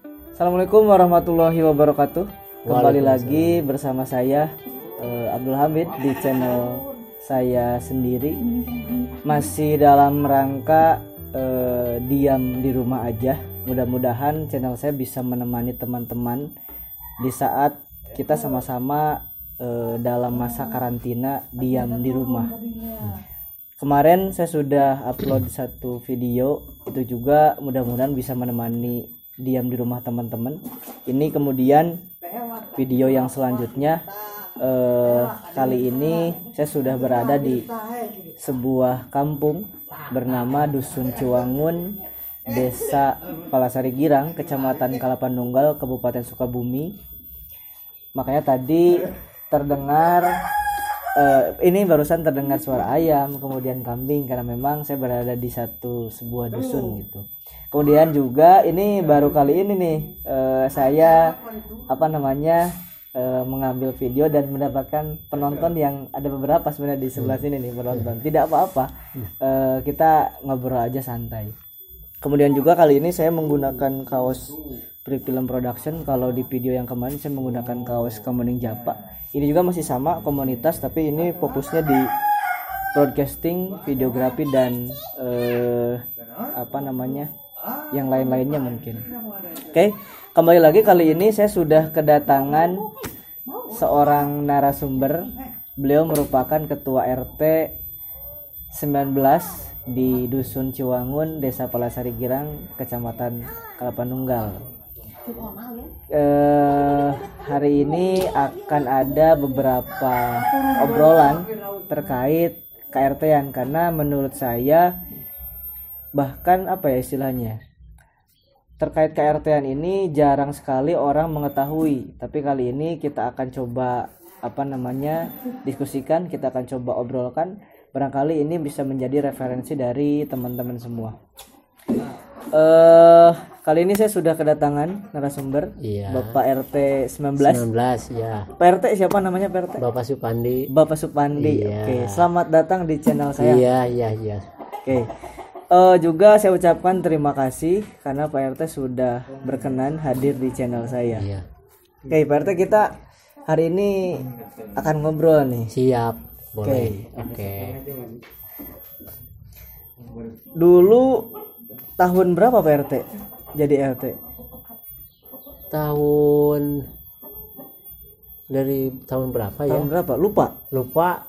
Assalamualaikum warahmatullahi wabarakatuh. Kembali lagi bersama saya Abdul Hamid di channel saya sendiri. Masih dalam rangka diam di rumah aja. Mudah-mudahan channel saya bisa menemani teman-teman di saat kita sama-sama dalam masa karantina diam di rumah. Kemarin saya sudah upload satu video, itu juga mudah-mudahan bisa menemani diam di rumah teman-teman. Ini kemudian video yang selanjutnya, kali ini saya sudah berada di sebuah kampung bernama Dusun Ciwangun, Desa Palasari Girang, Kecamatan Kalapanunggal, Kabupaten Sukabumi. Makanya tadi terdengar ini barusan terdengar suara ayam, kemudian kambing, karena memang saya berada di sebuah dusun gitu. Kemudian juga ini baru kali ini nih saya mengambil video dan mendapatkan penonton yang ada beberapa sebenarnya di sebelah sini nih penonton. Tidak apa-apa, kita ngobrol aja santai. Kemudian juga kali ini saya menggunakan kaos Prefilm Production. Kalau di video yang kemarin saya menggunakan kaos Kemuning Japa. Ini juga masih sama komunitas, tapi ini fokusnya di broadcasting, videografi dan yang lain-lainnya mungkin. Oke, kembali lagi kali ini saya sudah kedatangan seorang narasumber. Beliau merupakan ketua RT 19 di Dusun Ciwangun, Desa Palasari Girang, Kecamatan Kalapanunggal. Hari ini akan ada beberapa obrolan terkait KRT-an, karena menurut saya bahkan istilahnya terkait KRT-an ini jarang sekali orang mengetahui. Tapi kali ini kita akan coba diskusikan, kita akan coba obrolkan, barangkali ini bisa menjadi referensi dari teman-teman semua. Kali ini saya sudah kedatangan narasumber, Bapak RT 19 ya. Pak RT siapa namanya, Pak RT? Bapak Supandi. Bapak Supandi. Iya. Oke, selamat datang di channel saya. Iya. Oke. Juga saya ucapkan terima kasih karena Pak RT sudah berkenan hadir di channel saya. Iya. Oke, Pak RT, kita hari ini akan ngobrol nih. Siap, boleh. Oke. Dulu tahun berapa Pak RT jadi RT? Dari tahun berapa ya? Tahun berapa? Lupa.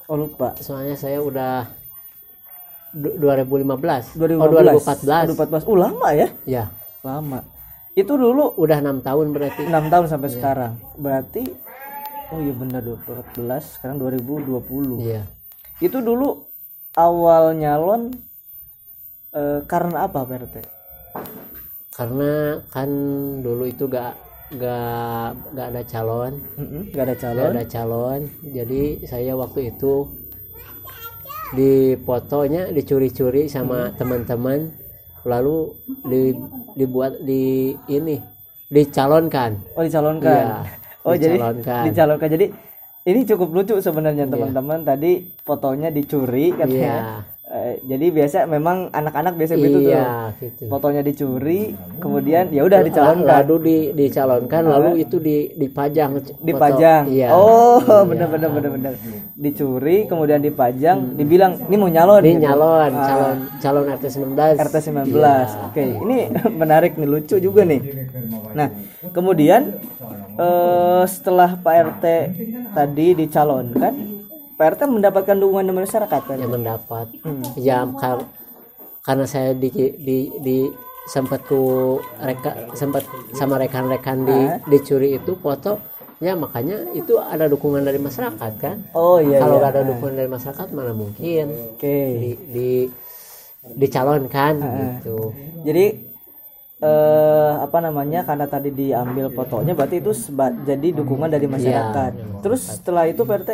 Oh, lupa. Soalnya saya udah 2015. 2014. Lama ya? Ya. Lama. Itu dulu udah 6 tahun berarti. 6 tahun sampai sekarang. Berarti iya benar, 2014, sekarang 2020. Iya. Itu dulu awal nyalon karena apa Pak RT? Karena kan dulu itu gak ada calon. Gak ada calon. Jadi saya waktu itu di fotonya dicuri-curi sama teman-teman, lalu dicalonkan. Oh, dicalonkan. Iya, dicalonkan. Jadi ini cukup lucu sebenarnya teman-teman. Tadi fotonya dicuri katanya. Jadi biasa memang anak-anak biasa gitu tuh. Gitu. Fotonya dicuri, kemudian ya udah dicalonkan. Lalu dicalonkan, lalu itu dipajang. Iya. Oh, benar. Dicuri, kemudian dipajang, dibilang ini mau nyalon. Ini gitu. Calon RT 19. RT 19. Ya. Oke, ini menarik nih, lucu juga nih. Nah, kemudian setelah Pak RT tadi dicalonkan, Pak RT mendapatkan dukungan dari masyarakat kan? Ya, mendapat. Ya, karena saya sempat sama rekan-rekan dicuri itu foto, ya makanya itu ada dukungan dari masyarakat kan? Oh iya. Kalau nggak ada dukungan dari masyarakat mana mungkin dicalonkan gitu. Jadi karena tadi diambil fotonya, berarti itu jadi dukungan dari masyarakat. Ya. Terus setelah itu Pak RT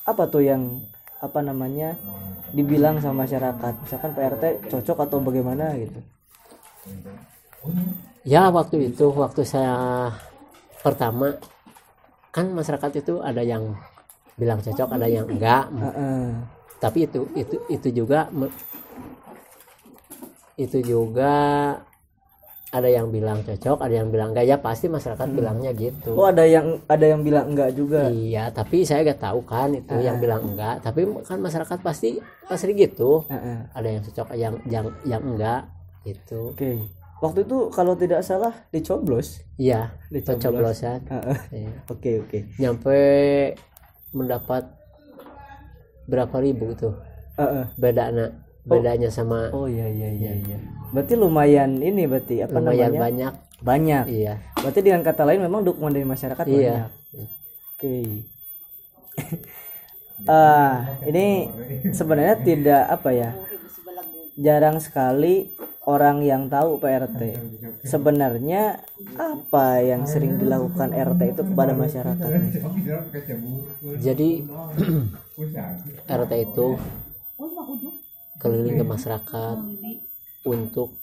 apa tuh yang dibilang sama masyarakat, misalkan Pak RT cocok atau bagaimana gitu? Ya, waktu saya pertama kan masyarakat itu ada yang bilang cocok, ada yang enggak. Tapi itu juga ada yang bilang cocok, ada yang bilang enggak, ya pasti masyarakat bilangnya gitu. Oh, ada yang bilang enggak juga. Iya, tapi saya gak tahu kan itu yang bilang enggak, tapi kan masyarakat pasti gitu. Ada yang cocok, yang enggak gitu. Oke. Waktu itu kalau tidak salah dicoblos. Iya, pencoblosan. Iya. Oke. Nyampe mendapat berapa ribu tuh. Bedanya sama. Oh iya. Berarti lumayan ini berarti apa lumayan namanya? Banyak. Iya. Berarti dengan kata lain memang dukungan dari masyarakat banyak. Oke. Ini sebenarnya tidak apa ya? Jarang sekali orang yang tahu PRT. Sebenarnya apa yang sering dilakukan RT itu kepada masyarakat? Jadi RT itu keliling ke masyarakat untuk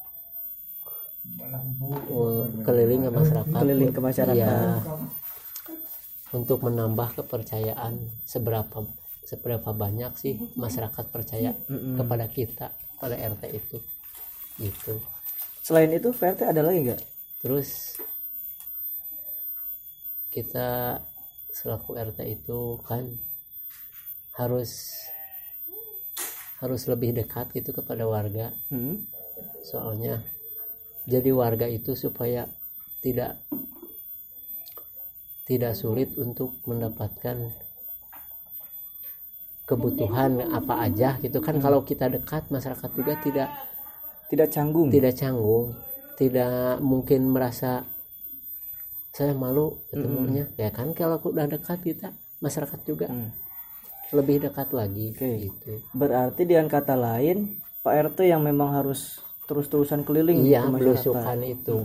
keliling ke masyarakat ya, untuk menambah kepercayaan seberapa banyak sih masyarakat percaya kepada kita, pada RT itu gitu. Selain itu PRT ada lagi nggak? Terus kita selaku RT itu kan harus lebih dekat gitu kepada warga. Soalnya jadi warga itu supaya tidak sulit untuk mendapatkan kebutuhan apa aja gitu kan. Kalau kita dekat, masyarakat juga tidak canggung, tidak mungkin merasa saya malu ketemunya. Ya kan, kalau udah dekat kita, masyarakat juga lebih dekat lagi. Gitu. Berarti dengan kata lain Pak RT yang memang harus terus-terusan keliling ke masyarakat. Belusukan itu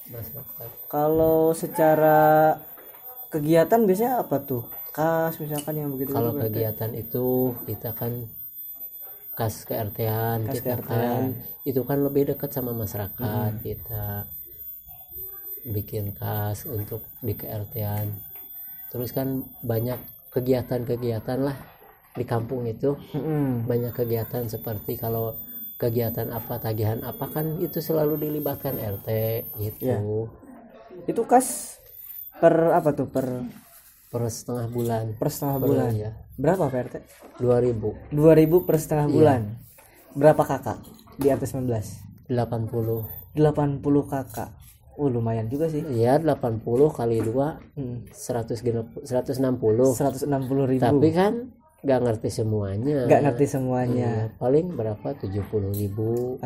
masyarakat. Kalau secara kegiatan biasanya apa tuh? Kas misalkan yang begitu. Kalau kegiatan itu kita kan kas ke-RT-an kita kan itu kan lebih dekat sama masyarakat. Kita bikin kas untuk di ke-RT-an. Terus kan banyak kegiatan-kegiatan lah di kampung itu. Banyak kegiatan seperti kalau kegiatan apa, tagihan apa kan itu selalu dilibatkan RT gitu. Ya. Itu kas per apa tuh? Per setengah bulan. Per setengah bulan. Ya. Berapa Pak RT? 2.000 per setengah bulan. Berapa kakak di RT 19? 80 kakak. Lumayan juga sih. Iya, 80 kali 2 160 ribu. Tapi kan nggak ngerti semuanya. Paling berapa 70.000.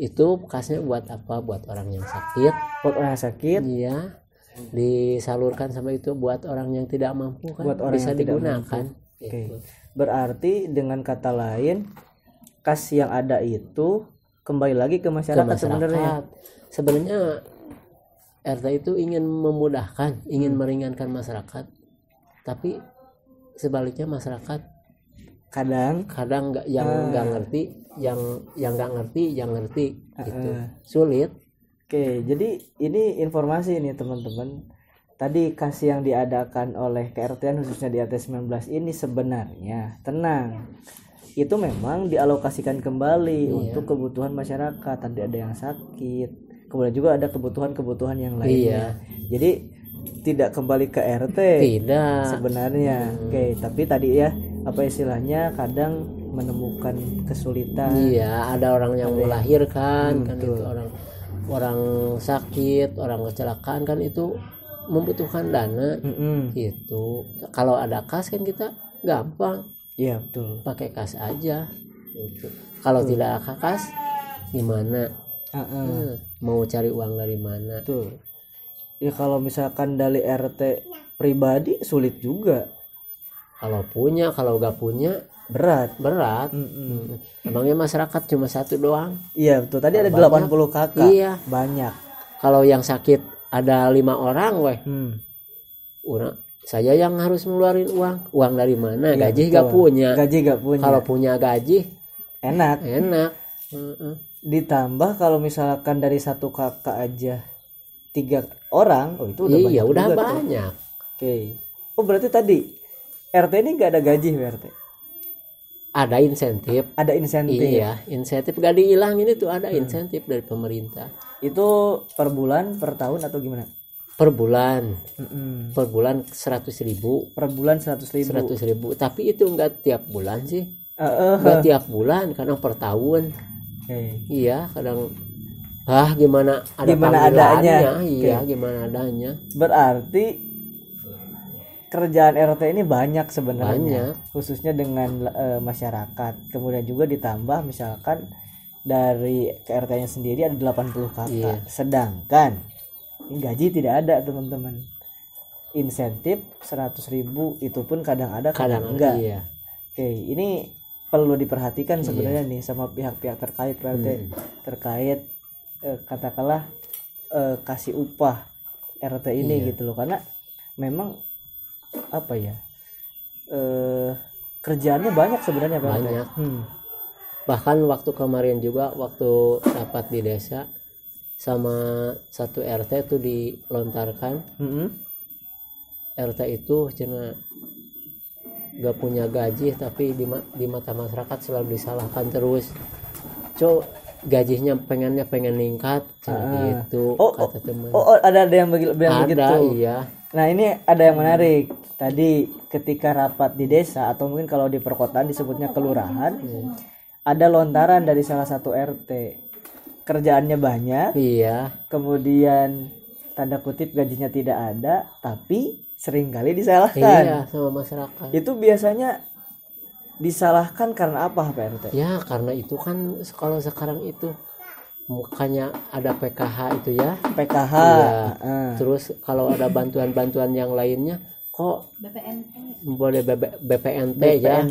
Itu kasnya buat apa? Buat orang yang sakit. Iya. Disalurkan sama itu buat orang yang tidak mampu kan. Buat orang bisa yang digunakan. Gitu. Berarti dengan kata lain kas yang ada itu kembali lagi ke masyarakat. Sebenarnya RT itu ingin memudahkan, ingin meringankan masyarakat. Tapi sebaliknya masyarakat kadang nggak nggak ngerti, yang nggak ngerti gitu. Sulit. Oke, jadi ini informasi nih teman-teman. Tadi kas yang diadakan oleh KRT-an khususnya di RT 19 ini sebenarnya tenang. Itu memang dialokasikan kembali untuk kebutuhan masyarakat. Tadi ada yang sakit, kemudian juga ada kebutuhan yang lainnya. Jadi tidak kembali ke RT. Tidak. Sebenarnya. Oke, tapi tadi ya apa istilahnya kadang menemukan kesulitan. Iya, ada orang yang melahirkan kan itu orang sakit, orang kecelakaan kan itu membutuhkan dana. Gitu. Kalau ada kas kan kita gampang. Iya, betul. Pakai kas aja. Gitu. Kalau tidak ada kas gimana? Mau cari uang dari mana? Tuh. Ya kalau misalkan dari RT pribadi sulit juga. Kalau punya, kalau nggak punya berat. Emangnya masyarakat cuma satu doang? Iya betul. Tadi ada 80 kakak. Iya. Banyak. Kalau yang sakit ada 5 orang, saya yang harus ngeluarin uang. Uang dari mana? Iya, gaji nggak punya. Kalau punya gaji enak. Ditambah kalau misalkan dari satu kakak aja 3 orang, itu udah banyak. Udah banyak. Oke. Oh berarti tadi RT ini nggak ada gaji RT? ada insentif. Ada insentif. Iya, insentif gak dihilangin itu, ada insentif dari pemerintah. Itu per bulan, per tahun atau gimana? Per bulan. Mm-mm. Per bulan 100.000. Per bulan 100.000. 100.000. Tapi itu enggak tiap bulan sih. Enggak tiap bulan, kadang per tahun. Okay. Iya, kadang gimana ada gimana panggilannya. adanya. Iya, Okay. gimana adanya. Berarti kerjaan RT ini banyak sebenarnya. Banyak. Khususnya dengan masyarakat. Kemudian juga ditambah misalkan dari KRT-nya sendiri ada 80 kakak. Iya. Sedangkan gaji tidak ada, teman-teman. Insentif 100.000 itu pun kadang ada, kadang enggak. Iya. Oke, ini perlu diperhatikan sebenarnya nih sama pihak-pihak terkait RT terkait katakanlah kasih upah RT ini gitu loh, karena memang apa ya, kerjaannya banyak sebenarnya Pak RT. Banyak. Bahkan waktu kemarin juga waktu rapat di desa sama satu RT itu dilontarkan. RT itu cina gak punya gaji, tapi di mata masyarakat selalu disalahkan terus. Gajinya pengen ningkat gitu kata teman. Ada yang bilang begitu. Ada, iya. Nah, ini ada yang menarik. Tadi ketika rapat di desa atau mungkin kalau di perkotaan disebutnya kelurahan, ada lontaran dari salah satu RT. Kerjaannya banyak. Iya. Kemudian tanda kutip gajinya tidak ada, tapi seringkali disalahkan. Iya, sama masyarakat. Itu biasanya disalahkan karena apa Pak RT? Ya, karena itu kan kalau sekarang itu makanya ada PKH itu ya. PKH. Iya. Terus kalau ada bantuan-bantuan yang lainnya kok boleh BPNT ya.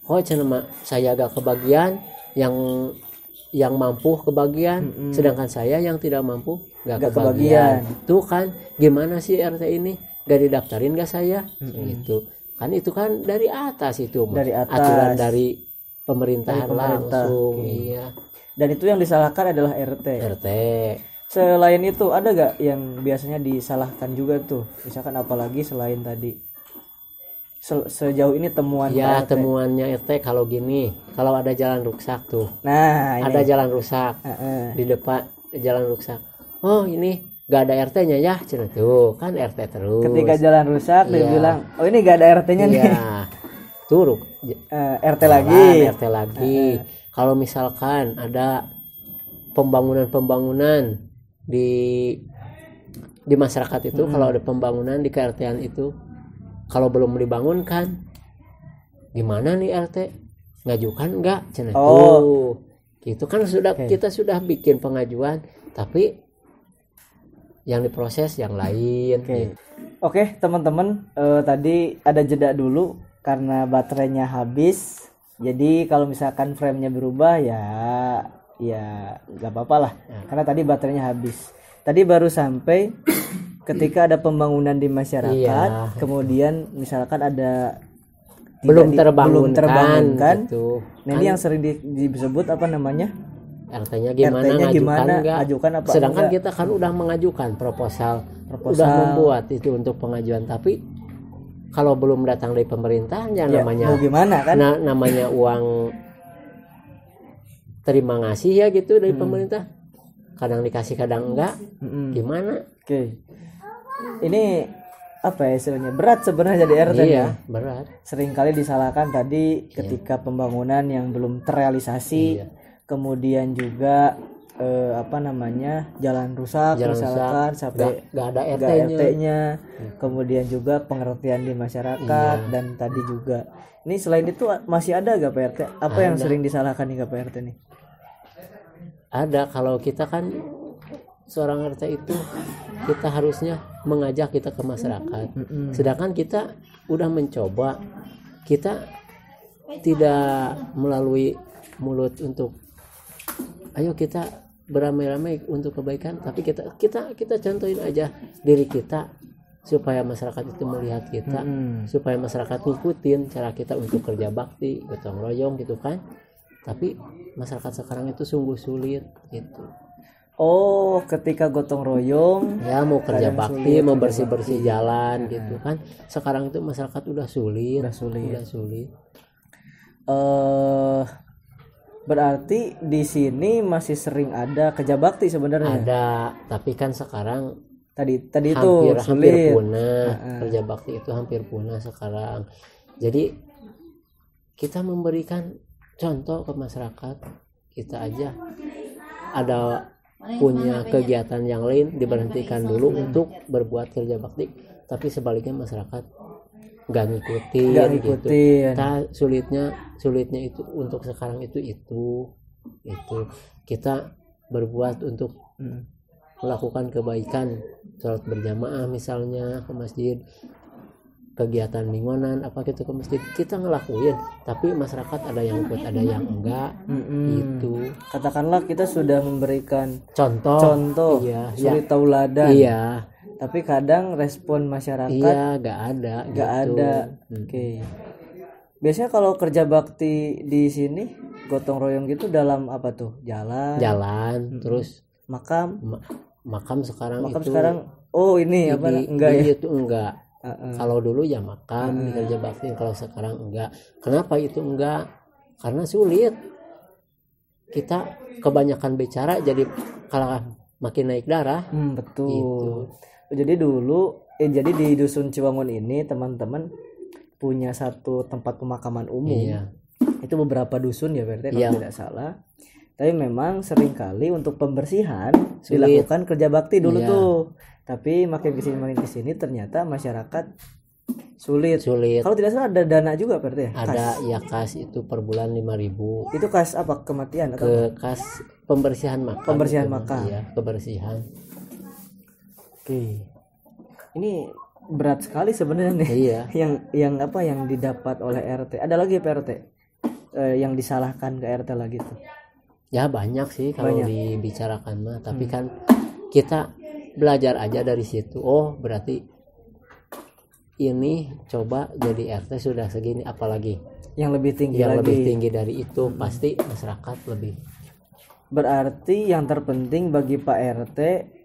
Kok cenah saya agak kebagian, yang mampu kebagian, sedangkan saya yang tidak mampu gak kebagian. Itu kan gimana sih RT ini gak didaftarin gak saya? Gitu kan, itu kan dari atas itu, dari atas. Aturan dari pemerintahan langsung. Iya. Dan itu yang disalahkan adalah RT. Selain itu ada gak yang biasanya disalahkan juga tuh, misalkan apalagi selain tadi sejauh ini temuan ya RT? Temuannya RT kalau gini, kalau ada jalan rusak tuh, nah ini. Ada jalan rusak di depan jalan rusak, oh ini gak ada RT-nya ya, cina tuh kan RT terus. Ketika jalan rusak dia bilang, oh ini gak ada RT-nya nih. Tuh RT lagi. Kalau misalkan ada pembangunan di masyarakat itu, kalau ada pembangunan di KRT-an itu, kalau belum dibangunkan, gimana nih RT? Ngajukan enggak? Cina tuh. Gitu kan kita sudah bikin pengajuan, tapi yang diproses yang lain. Oke, teman-teman, tadi ada jeda dulu karena baterainya habis. Jadi kalau misalkan frame-nya berubah ya nggak apa-apa lah, karena tadi baterainya habis. Tadi baru sampai ketika ada pembangunan di masyarakat, kemudian misalkan ada belum terbangunkan gitu. Nah, ini yang sering disebut apa namanya? RT-nya gimana ngajukan apa? Sedangkan enggak? Kita kan udah mengajukan proposal, udah membuat itu untuk pengajuan, tapi kalau belum datang dari pemerintah ya namanya mau gimana kan? Namanya uang terima ngasih ya gitu dari pemerintah. Kadang dikasih, kadang enggak. Gimana? Ini apa ya istilahnya? Berat sebenarnya jadi RT. Iya, berat. Seringkali disalahkan tadi ketika pembangunan yang belum terrealisasi. Kemudian juga jalan rusak misalkan sampai nggak ada RT-nya. Kemudian juga pengertian di masyarakat dan tadi juga ini selain itu masih ada gak Pak RT? Apa yang sering disalahkan nih Pak RT nih? Ada, kalau kita kan seorang RT itu kita harusnya mengajak kita ke masyarakat. Sedangkan kita udah mencoba, kita tidak melalui mulut untuk ayo kita beramai-ramai untuk kebaikan, tapi kita contohin aja diri kita supaya masyarakat itu melihat kita, supaya masyarakat ngikutin cara kita untuk kerja bakti, gotong royong gitu kan. Tapi masyarakat sekarang itu sungguh sulit gitu. Ketika gotong royong ya mau kerja bakti, mau bersih-bersih jalan gitu kan. Sekarang itu masyarakat udah sulit. Berarti di sini masih sering ada kerja bakti sebenarnya. Ada, tapi kan sekarang Tadi itu hampir sulit. punah. Kerja bakti itu hampir punah sekarang. Jadi kita memberikan contoh ke masyarakat. Kita aja ada punya kegiatan yang lain diberhentikan dulu untuk berbuat kerja bakti, tapi sebaliknya masyarakat nggak ngikutin gitu. Nah, sulitnya itu untuk sekarang itu kita berbuat untuk melakukan kebaikan, sholat berjamaah misalnya ke masjid, kegiatan mingguanan apa gitu ke masjid, kita ngelakuin, tapi masyarakat ada yang ikut ada yang enggak. Itu katakanlah kita sudah memberikan contoh suri tauladan, tapi kadang respon masyarakat nggak ada Oke. Biasanya kalau kerja bakti di sini gotong royong gitu dalam apa tuh? Jalan terus makam sekarang ini apa enggak ya? Itu enggak. Kalau dulu ya makam di kerja bakti, kalau sekarang enggak. Kenapa itu enggak? Karena sulit. Kita kebanyakan bicara jadi kalah makin naik darah. Betul. Gitu. Jadi di dusun Ciwangun ini teman-teman punya satu tempat pemakaman umum. Itu beberapa dusun ya berarti kalau tidak salah. Tapi memang seringkali untuk pembersihan dilakukan kerja bakti dulu tuh. Tapi makin kesini ternyata masyarakat sulit. Kalau tidak salah ada dana juga berarti ya? Ada kas itu per bulan 5.000. Itu kas apa? Kematian atau kas pembersihan makam. Pembersihan makam. Iya, kebersihan. Oke. Ini berat sekali sebenarnya nih. Iya. yang didapat oleh RT. Ada lagi Pak RT yang disalahkan ke RT lagi tuh. Ya banyak sih kalau dibicarakan mah, tapi kan kita belajar aja dari situ. Oh, berarti ini coba jadi RT sudah segini, apalagi yang lebih tinggi lebih tinggi dari itu, pasti masyarakat lebih. Berarti yang terpenting bagi Pak RT,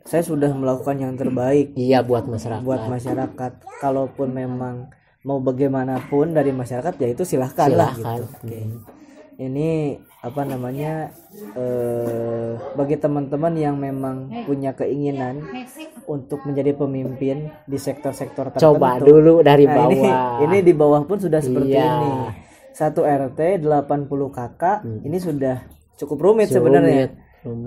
saya sudah melakukan yang terbaik. Iya, buat masyarakat. Kalaupun memang mau bagaimanapun dari masyarakat ya itu silahkan. Lah gitu. Ini apa namanya bagi teman-teman yang memang punya keinginan untuk menjadi pemimpin di sektor-sektor tertentu. Coba dulu dari bawah. Ini di bawah pun sudah seperti ini. 1 RT 80 kakak ini sudah cukup rumit sebenarnya.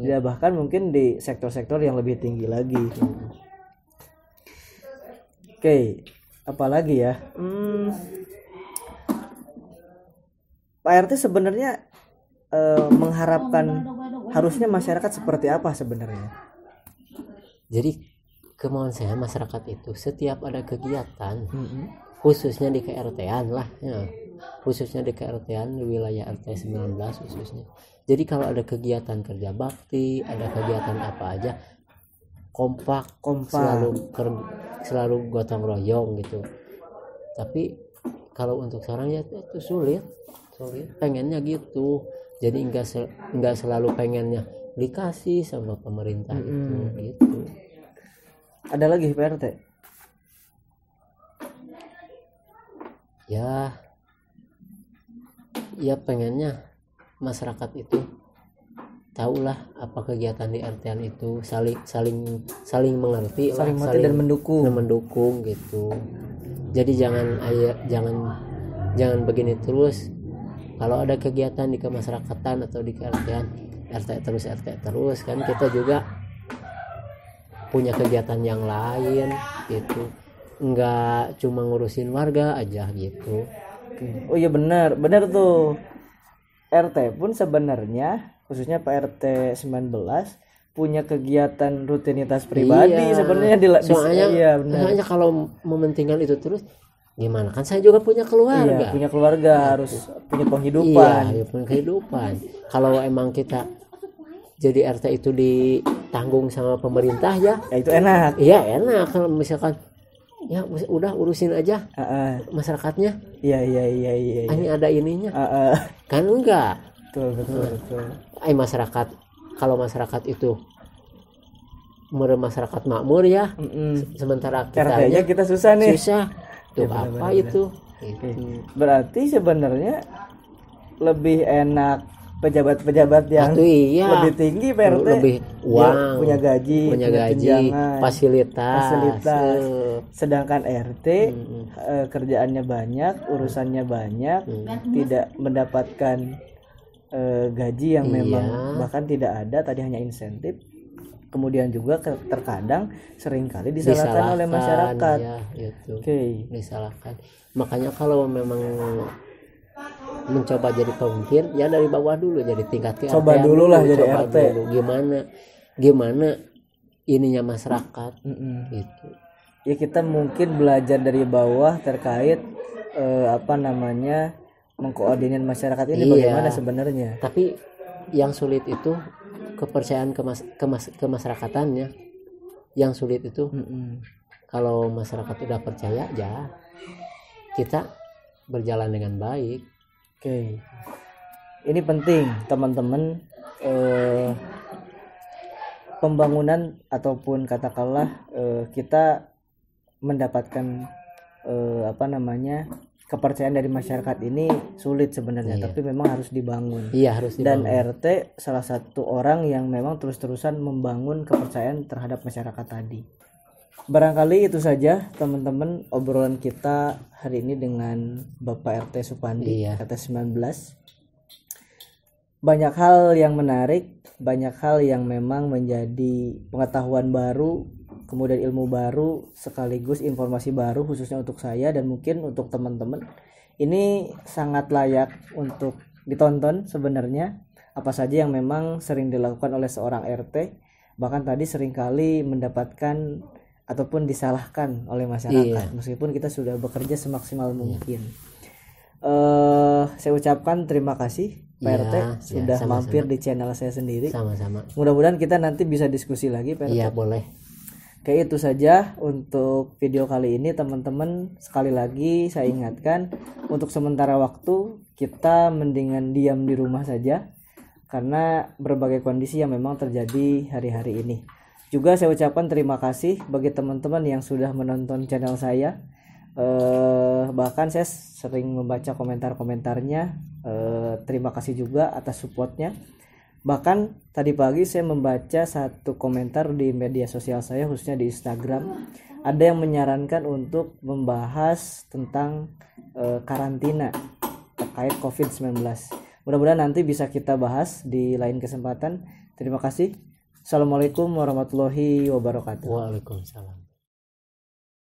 Ya bahkan mungkin di sektor-sektor yang lebih tinggi lagi. Oke, apalagi ya? Pak RT sebenarnya mengharapkan harusnya masyarakat seperti apa sebenarnya? Jadi kemauan saya masyarakat itu setiap ada kegiatan, khususnya di KRT-an lah ya. Khususnya di KRT-an di wilayah RT 19 khususnya. Jadi kalau ada kegiatan kerja bakti, ada kegiatan apa aja, kompak. Selalu gotong royong gitu. Tapi kalau untuk sekarang ya itu sulit. Pengennya gitu. Jadi enggak selalu pengennya dikasih sama pemerintah itu gitu. Ada lagi Pak RT? Ya pengennya masyarakat itu tahulah apa kegiatan di RT-an itu, saling mengerti, saling dan mendukung gitu. Jadi jangan begini terus. Kalau ada kegiatan di kemasyarakatan atau di RT-an, RT terus kan kita juga punya kegiatan yang lain gitu. Enggak cuma ngurusin warga aja gitu. Oh iya benar tuh. RT pun sebenarnya khususnya Pak RT 19 punya kegiatan rutinitas pribadi sebenarnya soalnya kalau mementingkan itu terus gimana, kan saya juga punya keluarga. Punya keluarga harus punya penghidupan. Punya kehidupan. Kalau emang kita jadi RT itu ditanggung sama pemerintah ya itu enak. Iya enak kalau misalkan ya udah urusin aja masyarakatnya. Iya. Ini ada ininya. Kan enggak. Betul. Masyarakat, kalau masyarakat itu masyarakat makmur ya. Sementara kita susah nih. Tuh ya, apa benar. Itu. Berarti sebenarnya lebih enak pejabat-pejabat yang iya, lebih tinggi Pak RT, lebih uang, punya gaji, punya tunjangan, fasilitas. Sedangkan RT kerjaannya banyak, urusannya banyak, tidak mendapatkan gaji yang memang bahkan tidak ada, tadi hanya insentif. Kemudian juga terkadang seringkali disalahkan oleh masyarakat. Ya, itu. Disalahkan. Makanya kalau memang mencoba jadi pemimpin ya dari bawah dulu, jadi tingkat coba dulu lah jadi RT dulu. gimana ininya masyarakat gitu ya. Kita mungkin belajar dari bawah terkait mengkoordinir masyarakat ini bagaimana sebenarnya. Tapi yang sulit itu kepercayaan kemasyarakatannya yang sulit itu. Kalau masyarakat udah percaya ya kita berjalan dengan baik. Ini penting teman-teman, pembangunan ataupun katakanlah kita mendapatkan kepercayaan dari masyarakat ini sulit sebenarnya, tapi memang harus dibangun. Harus dibangun. Dan RT salah satu orang yang memang terus-terusan membangun kepercayaan terhadap masyarakat tadi. Barangkali itu saja teman-teman obrolan kita hari ini dengan Bapak RT Supandi, RT 19. Banyak hal yang menarik, banyak hal yang memang menjadi pengetahuan baru, kemudian ilmu baru, sekaligus informasi baru khususnya untuk saya dan mungkin untuk teman-teman. Ini sangat layak untuk ditonton sebenarnya, apa saja yang memang sering dilakukan oleh seorang RT, bahkan tadi seringkali mendapatkan ataupun disalahkan oleh masyarakat, meskipun kita sudah bekerja semaksimal mungkin. Saya ucapkan terima kasih Pak RT sudah mampir di channel saya sendiri. Sama-sama. Mudah-mudahan kita nanti bisa diskusi lagi Pak RT. Iya, boleh. Kayak itu saja untuk video kali ini teman-teman. Sekali lagi saya ingatkan, untuk sementara waktu kita mendingan diam di rumah saja karena berbagai kondisi yang memang terjadi hari-hari ini. Juga saya ucapkan terima kasih bagi teman-teman yang sudah menonton channel saya. Bahkan saya sering membaca komentar-komentarnya. Terima kasih juga atas supportnya. Bahkan tadi pagi saya membaca satu komentar di media sosial saya, khususnya di Instagram. Ada yang menyarankan untuk membahas tentang karantina terkait COVID-19. Mudah-mudahan nanti bisa kita bahas di lain kesempatan. Terima kasih. Assalamualaikum warahmatullahi wabarakatuh. Waalaikumsalam.